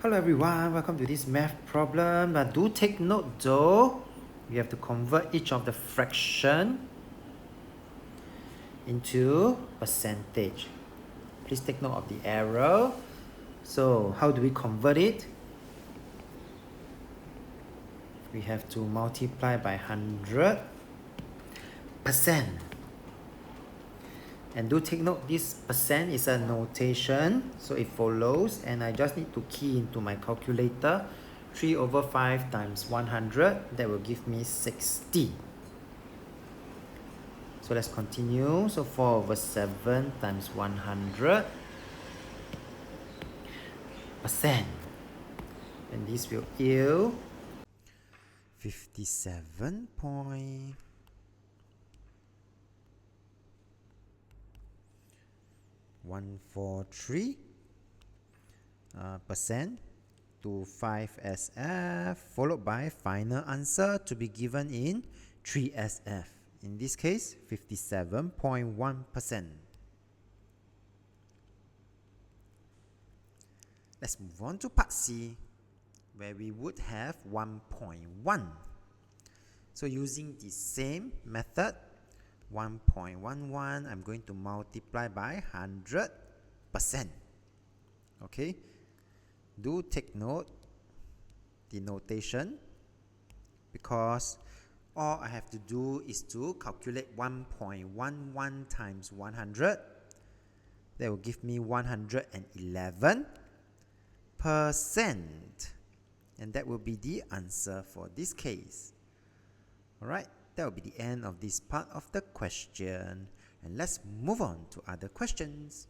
Hello everyone, welcome to this math problem. Do take note though, we have to convert each of the fraction into percentage. Please take note of the arrow. So how do we convert it? We have to multiply by 100%. And do take note, this percent is a notation, so it follows, and I just need to key into my calculator 3/5 times 100, that will give me 60. So let's continue. So 4/7 times 100%, and this will yield 57.143% to 5SF, followed by final answer to be given in 3SF. In this case, 57.1%. Let's move on to part C, where we would have 1.1. So using the same method, 1.11, I'm going to multiply by 100%. Okay, do take note the notation, because all I have to do is to calculate 1.11 times 100. That will give me 111%, and that will be the answer for this case. Alright, that will be the end of this part of the question, and let's move on to other questions.